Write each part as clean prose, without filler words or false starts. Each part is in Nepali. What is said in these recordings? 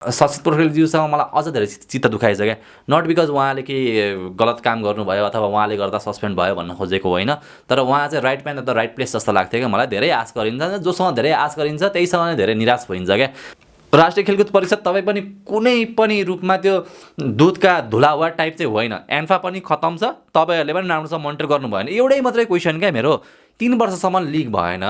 सचित पोखरेलज्यूसँग मलाई अझ धेरै चित्त दुखाइछ क्या। नट बिकज उहाँले केही गलत काम गर्नुभयो अथवा उहाँले गर्दा सस्पेन्ड भयो भन्न खोजेको होइन, तर उहाँ चाहिँ right man at the right place जस्तो लाग्थ्यो क्या मलाई। धेरै आश गरिन्छ, जोसँग धेरै आश गरिन्छ त्यहीसँग नै धेरै निराश भइन्छ क्या। राष्ट्रिय खेलकुद परिषद तपाईँ पनि कुनै पनि रूपमा त्यो दुधका धुलावा टाइप चाहिँ होइन। एन्फा पनि खतम छ, तपाईँहरूले पनि राम्रोसँग मोनिटर गर्नु भएन। एउटै मात्रै क्वेसन क्या मेरो, 3 वर्षसम्म लिग भएन,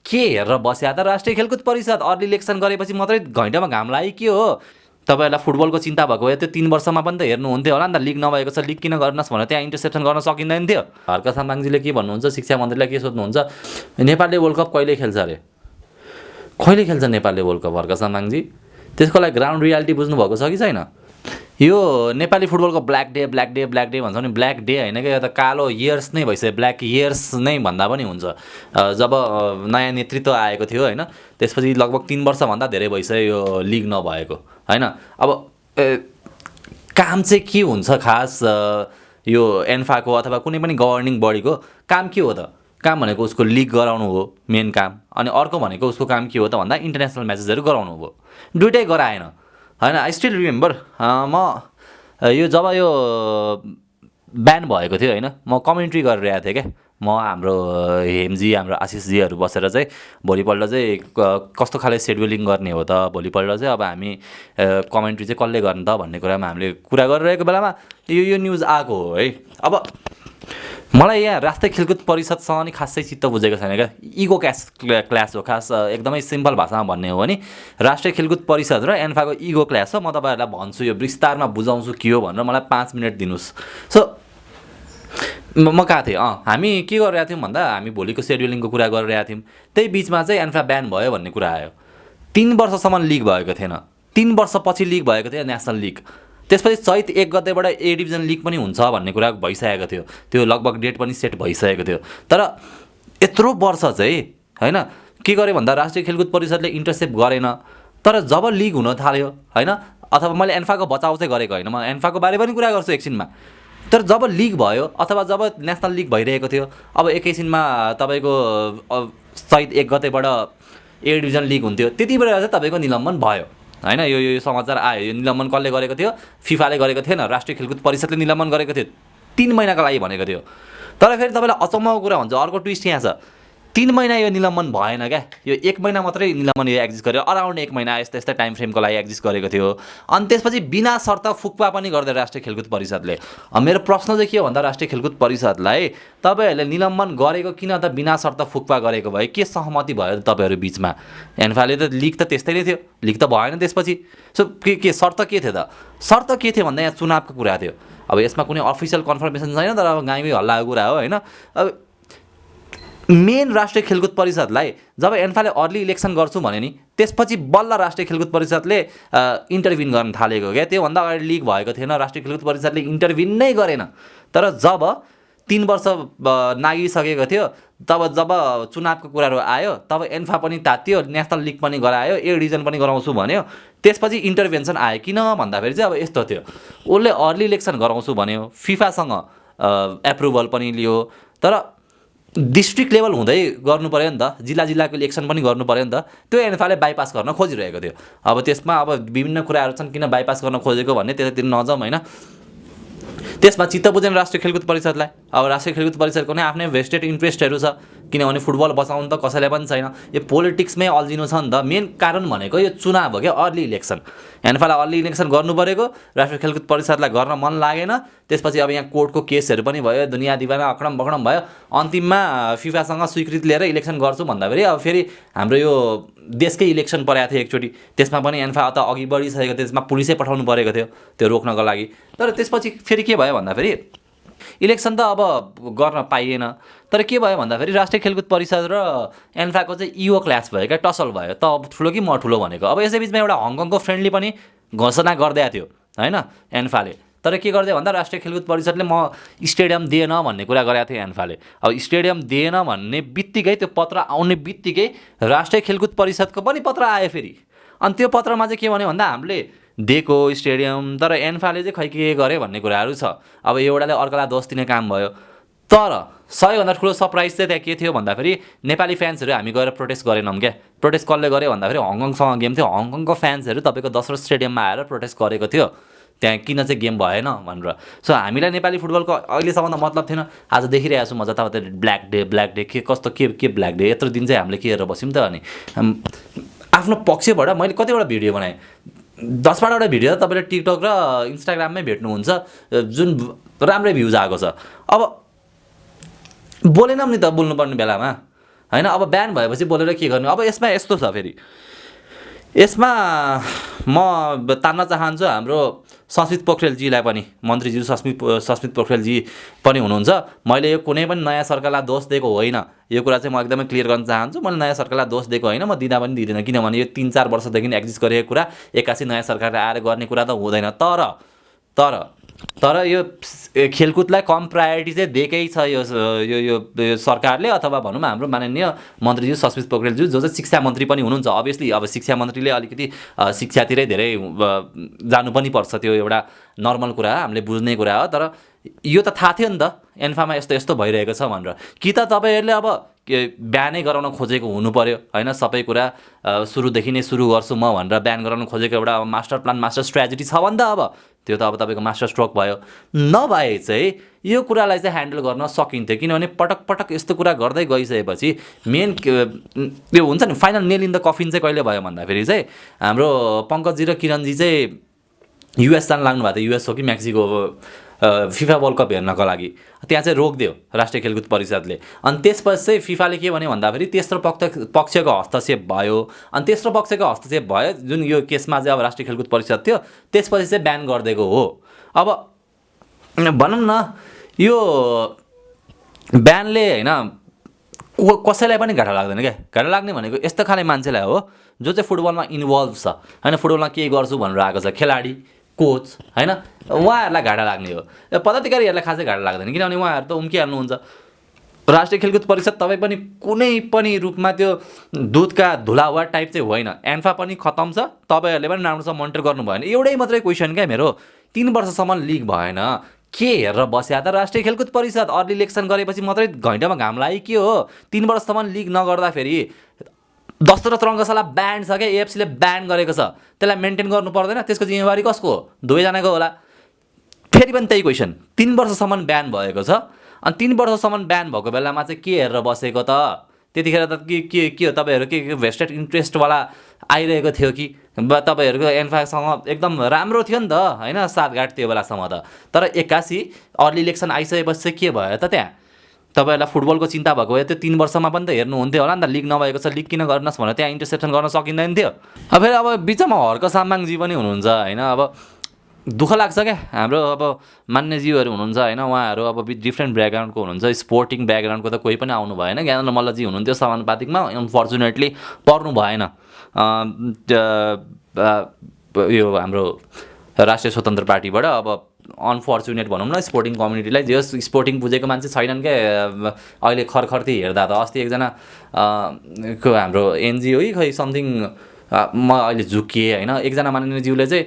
के हेरेर बस्या त राष्ट्रिय खेलकुद परिषद? अर्ली इलेक्सन गरेपछि मात्रै घैँटामा घाम लाग्यो के हो? तपाईँहरूलाई फुटबलको चिन्ता भएको भए त्यो 3 वर्षमा पनि त हेर्नुहुन्थ्यो होला नि त। लिग नभएको छ, लिग किन गर्नुहोस् भनेर त्यहाँ इन्टरसेप्सन गर्न सकिँदैन थियो? हर्क साम्बाङजीले के भन्नुहुन्छ, शिक्षा मन्त्रीलाई के सोध्नुहुन्छ, नेपालले वर्ल्ड कप कहिले खेल्छ अरे? कहिले खेल्छ नेपालले वर्ल्ड कप हर्क साम्बाङजी? त्यसको लागि ग्राउन्ड रियालिटी बुझ्नुभएको छ कि छैन? यो नेपाली फुटबलको black day black day black day भन्छ नि, ब्ल्याक डे होइन क्या, यो त कालो इयर्स नै भइसक्यो, ब्ल्याक इयर्स नै भन्दा पनि हुन्छ। जब नयाँ नेतृत्व आएको थियो होइन, त्यसपछि लगभग 3 वर्षभन्दा धेरै भइसक्यो यो लिग नभएको होइन। अब काम चाहिँ के हुन्छ खास यो एन्फाको अथवा कुनै पनि गभर्निङ बडीको काम के हो त? काम भनेको उसको लिग गराउनु हो मेन काम, अनि अर्को भनेको उसको काम के हो त भन्दा इन्टरनेसनल म्याचेसहरू गराउनु हो। दुइटै गराएन होइन। आई स्टिल रिमेम्बर म यो जब यो ब्यान भएको थियो होइन, म कमेन्ट्री गरिरहेको थिएँ क्या। म हाम्रो हेमजी हाम्रो आशिषजीहरू बसेर चाहिँ भोलिपल्ट चाहिँ कस्तो खाले सेड्युलिङ गर्ने हो त, भोलिपल्ट चाहिँ अब हामी कमेन्ट्री चाहिँ कसले गर्ने त भन्ने कुरामा हामीले कुरा गरिरहेको बेलामा यो न्युज आएको हो है। अब मलाई यहाँ राष्ट्रिय खेलकुद परिषदसँग नि खासै चित्त बुझेको छैन क्या। इगो क्लास हो खास, एकदमै सिम्पल भाषामा भन्ने हो भने राष्ट्रिय खेलकुद परिषद र एन्फाको इगो क्लास हो। म तपाईँहरूलाई भन्छु, यो विस्तारमा बुझाउँछु के हो भनेर मलाई 5 मिनट दिनुहोस्। सो म कहाँ थिएँ, हामी के गरिरहेको थियौँ भन्दा हामी भोलिको सेड्युलिङको कुरा गरिरहेको थियौँ। त्यही बिचमा चाहिँ एन्फा ब्यान भयो भन्ने कुरा आयो। 3 वर्षसम्म लिग भएको थिएन, 3 वर्षपछि लिग भएको थियो नेसनल लिग। त्यसपछि चैत 1 गतेबाट ए डिभिजन लिग पनि हुन्छ भन्ने कुरा भइसकेको थियो, त्यो लगभग डेट पनि सेट भइसकेको थियो। तर यत्रो वर्ष चाहिँ होइन के गर्यो भन्दा राष्ट्रिय खेलकुद परिषदले इन्टरसेप्ट गरेन। तर जब लिग हुन थाल्यो होइन, अथवा मैले एन्फाको बचाउ चाहिँ गरेको होइन, म एन्फाको बारे पनि कुरा गर्छु एकछिनमा। तर जब लिग भयो अथवा जब नेसनल लिग भइरहेको थियो, अब एकैछिनमा तपाईँको चैत 1 गतेबाट ए डिभिजन लिग हुन्थ्यो, त्यति बेला चाहिँ तपाईँको निलम्बन भयो होइन। यो समाचार आयो। यो निलम्बन कसले गरेको थियो? फिफाले गरेको थिएन, राष्ट्रिय खेलकुद परिषदले निलम्बन गरेको थियो, 3 महिनाको लागि भनेको थियो। तर फेरि तपाईँलाई अचम्मको कुरा हुन्छ, अर्को ट्विस्ट यहाँ छ, 3 महिना यो निलम्बन भएन क्या। यो 1 महिना मात्रै निलम्बन यो एक्जिस्ट गर्यो, अराउन्ड 1 महिना यस्तै टाइम फ्रेमको लागि एक्जिस्ट गरेको थियो। अनि त्यसपछि बिना शर्त फुक्पा पनि गर्दै राष्ट्रिय खेलकुद परिषदले। मेरो प्रश्न चाहिँ के हो भन्दा राष्ट्रिय खेलकुद परिषदलाई तपाईँहरूले निलम्बन गरेको किन त? बिना शर्त फुक्पा गरेको भए के सहमति भयो तपाईँहरू बिचमा? एन्फाले त लिग त त्यस्तै नै थियो, लिग त भएन त्यसपछि। सो के शर्त के थियो त? शर्त के थियो भन्दा यहाँ चुनावको कुरा थियो। अब यसमा कुनै अफिसियल कन्फर्मेसन छैन, तर अब गाईमै हल्लाको कुरा हो होइन। अब मेन राष्ट्रिय खेलकुद परिषदलाई जब एन्फाले अर्ली इलेक्सन गर्छु भने नि त्यसपछि बल्ल राष्ट्रिय खेलकुद परिषदले इन्टरभिन गर्न थालेको क्या। त्योभन्दा अगाडि लिग भएको थिएन, राष्ट्रिय खेलकुद परिषदले इन्टरभिन नै गरेन। तर जब 3 वर्ष नागिसकेको थियो, तब जब चुनावको कुराहरू आयो, तब एन्फा पनि तातियो, नेसनल लिग पनि गरायो, ए डिभिजन पनि गराउँछु भन्यो। त्यसपछि इन्टरभेन्सन आयो। किन भन्दाखेरि चाहिँ अब यस्तो थियो, उसले अर्ली इलेक्सन गराउँछु भन्यो, फिफासँग एप्रुभल पनि लियो, तर डिस्ट्रिक्ट लेभल हुँदै गर्नु पऱ्यो नि त, जिल्लाको इलेक्सन पनि गर्नु पऱ्यो नि त। त्यो एन्फाले बाइपास गर्न खोजिरहेको थियो। अब त्यसमा अब विभिन्न कुराहरू छन् किन बाइपास गर्न खोजेको भन्ने, त्यतातिर नजाउँ होइन। त्यसमा चित्त बुझेन राष्ट्रिय खेलकुद परिषदलाई। अब राष्ट्रिय खेलकुद परिषदको नै आफ्नै भेस्टेड इन्ट्रेस्टहरू छ, किनभने फुटबल बचाउनु त कसैलाई पनि छैन, यो पोलिटिक्समै अल्झिनु छ नि त। मेन कारण भनेको यो चुनाव हो क्या, अर्ली इलेक्सन। एन्फालाई अर्ली इलेक्सन गर्नु परेको, राष्ट्रिय खेलकुद परिषदलाई गर्न मन लागेन। त्यसपछि अब यहाँ कोर्टको केसहरू पनि भयो, दुनियाँ दिवाना अकडम बकडम भयो। अन्तिममा फिफासँग स्वीकृति लिएर इलेक्सन गर्छु भन्दाखेरि अब फेरि हाम्रो यो देशकै इलेक्सन परेको थियो एकचोटि, त्यसमा पनि एन्फा त अघि बढिसकेको थियो, त्यसमा पुलिसै पठाउनु परेको थियो त्यो रोक्नको लागि। तर त्यसपछि फेरि के भयो भन्दाखेरि इलेक्सन त अब गर्न पाइएन। तर के भयो भन्दाखेरि राष्ट्रिय खेलकुद परिषद र एन्फाको चाहिँ इओ क्लास भयो क्या, टसल भयो। त अब ठुलो कि म ठुलो भनेको। अब यसै बिचमा एउटा हङकङको फ्रेन्डली पनि घोषणा गरिदिएको थियो होइन एन्फाले। तर के गर्दै भन्दा राष्ट्रिय खेलकुद परिषदले म स्टेडियम दिएन भन्ने कुरा गरेको थियो एन्फाले। अब स्टेडियम दिएन भन्ने बित्तिकै, त्यो पत्र आउने बित्तिकै राष्ट्रिय खेलकुद परिषदको पनि पत्र आयो फेरि। अनि त्यो पत्रमा चाहिँ के भन्यो भन्दा हामीले दिएको स्टेडियम, तर एन्फाले चाहिँ खै के गरे भन्ने कुराहरू छ। अब एउटाले अर्कालाई दोष दिने काम भयो। तर सबैभन्दा ठुलो सरप्राइज चाहिँ त्यहाँ के थियो भन्दाखेरि नेपाली फ्यान्सहरू हामी गएर प्रोटेस्ट गरेनौँ क्या। प्रोटेस्ट कसले गर्यो भन्दाखेरि हङकङसँग गेम थियो, हङकङको फ्यान्सहरू तपाईँको दशरथ स्टेडियममा आएर प्रोटेस्ट गरेको थियो त्यहाँ किन चाहिँ गेम भएन भनेर। सो हामीलाई नेपाली फुटबलको अहिलेसम्म त मतलब थिएन। आज देखिरहेको छु म जताततै ब्ल्याक डे के कस्तो के ब्ल्याक डे, यत्रो दिन चाहिँ हामीले के हेरेर बस्यौँ त। अनि आफ्नो पक्षबाट मैले कतिवटा भिडियो बनाएँ, 10-12वटा भिडियो त तपाईँले टिकटक र इन्स्टाग्राममै भेट्नुहुन्छ जुन राम्रै भ्युज आएको छ। अब बोलेनौँ नि त बोल्नुपर्ने बेलामा होइन। अब ब्यान भएपछि बोलेर के गर्नु। अब यसमा यस्तो छ, फेरि यसमा म तान्न चाहन्छु हाम्रो संस्कृत पोखरेलजीलाई पनि, मन्त्रीज्यू संस्कृत पोखरेलजी पनि हुनुहुन्छ। मैले यो कुनै पनि नयाँ सरकारलाई दोष दिएको होइन, यो कुरा चाहिँ म एकदमै क्लियर गर्न चाहन्छु। मैले नयाँ सरकारलाई दोष दिएको होइन, म दिँदा पनि दिँदैन, किनभने यो 3-4 वर्षदेखि एक्जिस्ट गरेको कुरा एक्कासी नयाँ सरकारले आएर गर्ने कुरा त हुँदैन। तर यो खेलकुदलाई कम प्रायोरिटी चाहिँ दिएकै छ यो सरकारले, अथवा भनौँ हाम्रो माननीय मन्त्रीज्यू संस्कृत पोखरेलज्यू जो चाहिँ शिक्षा मन्त्री पनि हुनुहुन्छ। अभियसली अब शिक्षा मन्त्रीले अलिकति शिक्षातिरै धेरै जानु पनि पर्छ, त्यो एउटा नर्मल कुरा हो, हामीले बुझ्ने कुरा हो। तर यो त थाहा थियो नि त एन्फामा यस्तो भइरहेको छ भनेर। कि त तपाईँहरूले अब ब्यानै गराउन खोजेको हुनु पर्यो होइन, सबै कुरा सुरुदेखि नै सुरु गर्छु म भनेर ब्यान गराउन खोजेको एउटा मास्टर प्लान, मास्टर स्ट्राटेजी छ भने त अब त्यो त अब तपाईँको मास्टर स्ट्रोक भयो। नभए चाहिँ यो कुरालाई चाहिँ ह्यान्डल गर्न सकिन्थ्यो, किनभने पटक यस्तो कुरा गर्दै गइसकेपछि मेन त्यो हुन्छ नि फाइनल नेल इन द कफिन चाहिँ कहिले भयो भन्दाखेरि चाहिँ हाम्रो पङ्कजी र किरणजी चाहिँ युएस जान लाग्नु भएको थियो, युएस हो कि मेक्सिको फिफा वर्ल्ड कप हेर्नको लागि। त्यहाँ चाहिँ रोकिदियो राष्ट्रिय खेलकुद परिषदले। अनि त्यसपछि चाहिँ फिफाले के भन्यो भन्दाखेरि तेस्रो पक्षको हस्तक्षेप भयो। अनि तेस्रो पक्षको हस्तक्षेप भयो जुन यो केसमा चाहिँ अब राष्ट्रिय खेलकुद परिषद थियो, त्यसपछि चाहिँ ब्यान गरिदिएको हो। अब भनौँ न यो ब्यानले होइन कसैलाई पनि घाटा लाग्दैन क्या। घाटा लाग्ने भनेको यस्तो खाले मान्छेलाई हो जो चाहिँ फुटबलमा इन्भल्भ छ होइन, फुटबलमा के गर्छु भनेर आएको छ, खेलाडी कोच होइन, उहाँहरूलाई घाटा लाग्ने हो। पदाधिकारीहरूलाई खासै घाटा लाग्दैन, किनभने उहाँहरू त उम्किहाल्नुहुन्छ। राष्ट्रिय खेलकुद परिषद तपाईँ पनि कुनै पनि रूपमा त्यो दुधका धुलावा टाइप चाहिँ होइन। एन्फा पनि खतम छ, तपाईँहरूले पनि राम्रोसँग मोनिटर गर्नु भएन। एउटै मात्रै क्वेसन क्या मेरो, 3 वर्षसम्म लिग भएन, के हेरेर बस्या त राष्ट्रिय खेलकुद परिषद? अर्ली इलेक्सन गरेपछि मात्रै घैँटामा घाम लाग्यो के हो? 3 वर्षसम्म लिग नगर्दाखेरि दशरथ रङ्गशाला ब्यान्ड छ क्या, एएफसीले ब्यान गरेको छ, त्यसलाई मेन्टेन गर्नु पर्दैन? त्यसको जिम्मेवारी कसको हो? दुवैजनाको होला। फेरि पनि त्यही क्वेसन, 3 वर्षसम्म ब्यान भएको छ, अनि 3 वर्षसम्म ब्यान भएको बेलामा चाहिँ के हेरेर बसेको त? त्यतिखेर त के हो, तपाईँहरू के भेस्टेड इन्ट्रेस्टवाला आइरहेको थियो कि? तपाईँहरूको एन्फासँग एकदम राम्रो थियो नि त होइन, साथघाट त्यो बेलासम्म त। तर एक्कासी अर्ली इलेक्सन आइसकेपछि चाहिँ के भयो त? त्यहाँ तपाईँहरूलाई फुटबलको चिन्ता भएको भए त्यो 3 वर्षमा पनि त हेर्नुहुन्थ्यो होला नि त। लिग नभएको छ, लिग किन गर्नुहोस् भनेर त्यहाँ इन्टरसेप्सन गर्न सकिँदैन थियो। अब फेरि अब बिचमा हर्क साम्बाङजी पनि हुनुहुन्छ होइन। अब दुःख लाग्छ क्या, हाम्रो अब मान्यज्यूहरू हुनुहुन्छ होइन, उहाँहरू अब डिफ्रेन्ट ब्याकग्राउन्डको हुनुहुन्छ, स्पोर्टिङ ब्याकग्राउन्डको त कोही पनि आउनु भएन। ज्ञानेन्द्र मल्लजी हुनुहुन्थ्यो समानुपातिकमा, अनफर्चुनेटली पर्नु भएन यो हाम्रो राष्ट्रिय स्वतन्त्र पार्टीबाट। अब अनफर्चुनेट भनौँ न स्पोर्टिङ कम्युनिटीलाई, जे स्पोर्टिङ बुझेको मान्छे छैनन् क्या अहिले। खरखर्ती हेर्दा त अस्ति एकजना को हाम्रो एनजिओ खै समथिङ म अहिले झुकिएँ होइन, एकजना माननीयज्यूले चाहिँ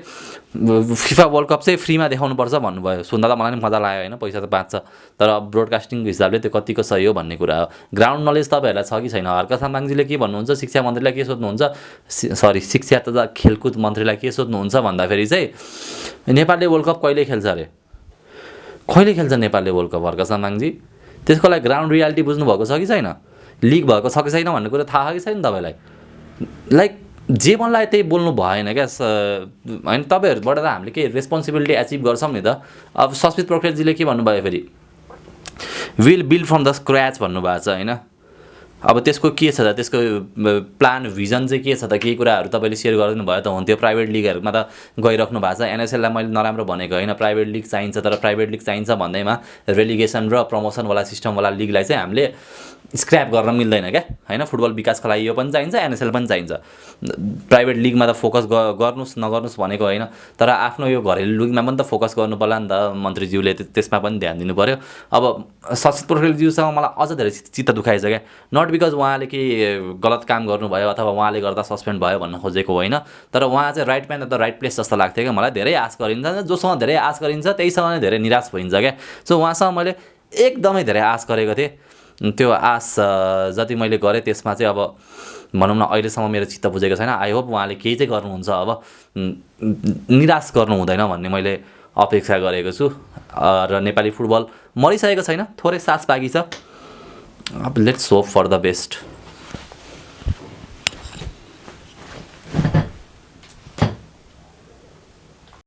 फिफा वर्ल्ड कप चाहिँ फ्रीमा देखाउनुपर्छ भन्नुभयो। सुन्दा त मलाई पनि मजा लाग्यो होइन, पैसा त बाँच्छ, तर ब्रोडकास्टिङको हिसाबले त्यो कतिको सही हो भन्ने कुरा हो। ग्राउन्ड नलेज तपाईँहरूलाई छ कि छैन? हर्क साम्बाङजीले के भन्नुहुन्छ, शिक्षा मन्त्रीलाई के सोध्नुहुन्छ, शिक्षा तथा खेलकुद मन्त्रीलाई के सोध्नुहुन्छ भन्दाखेरि चाहिँ नेपालले वर्ल्ड कप कहिले खेल्छ अरे? कहिले खेल्छ नेपालले वर्ल्ड कप हर्क साम्बाङजी? त्यसको लागि ग्राउन्ड रियालिटी बुझ्नुभएको छ कि छैन? लिग भएको छ कि छैन भन्ने कुरा थाहा कि छैन तपाईँलाई? लाइक जे मन लाग्यो त्यही बोल्नु भएन क्या होइन। तपाईँहरूबाट त हामीले के रेस्पोन्सिबिलिटी एचिभ गर्छौँ नि त। अब संस्कृत पोखरेलजीले के भन्नुभयो फेरि, will build from the scratch भन्नुभएको छ होइन। अब त्यसको के छ त, त्यसको प्लान भिजन चाहिँ के छ त? केही कुराहरू तपाईँले सेयर गरिदिनु भयो त हुन्थ्यो। प्राइभेट लिगहरूमा त गइराख्नु भएको छ। एनएसएललाई मैले नराम्रो भनेको होइन, प्राइभेट लिग चाहिन्छ, तर प्राइभेट लिग चाहिन्छ भन्दैमा रेलिगेसन र प्रमोसनवाला सिस्टमवाला लिगलाई चाहिँ हामीले स्क्रैप गर्न मिल्दैन क्या होइन। फुटबल विकासको लागि यो पनि चाहिन्छ, एनएसएल पनि चाहिन्छ। प्राइभेट लिगमा त फोकस गर्नुहोस् नगर्नुहोस् भनेको होइन, तर आफ्नो यो घरेलु लिगमा पनि त फोकस गर्नु पर्ला नि त। मन्त्रीज्यूले त्यसमा पनि ध्यान दिनु पऱ्यो। अब संस्कृत पोखरेलज्यूसँग मलाई अझ धेरै चित्त दुखाइछ क्या। नट बिकज उहाँले केही गलत काम गर्नुभयो अथवा उहाँले गर्दा सस्पेन्ड भयो भन्न खोजेको होइन, तर उहाँ चाहिँ right man at the right place जस्तो लाग्थ्यो क्या मलाई। धेरै आश गरिन्छ, जोसँग धेरै आश गरिन्छ त्यहीसँग नै धेरै निराश भइन्छ क्या। सो उहाँसँग मैले एकदमै धेरै आश गरेको थिएँ। त्यो आश जति मैले गरेँ त्यसमा चाहिँ अब भनौँ न अहिलेसम्म मेरो चित्त बुझेको छैन। आई होप उहाँले केही चाहिँ गर्नुहुन्छ, अब निराश गर्नु हुँदैन भन्ने मैले अपेक्षा गरेको छु। र नेपाली फुटबल मरिसकेको छैन, थोरै सास बाँकी छ। अब let's hope for the best.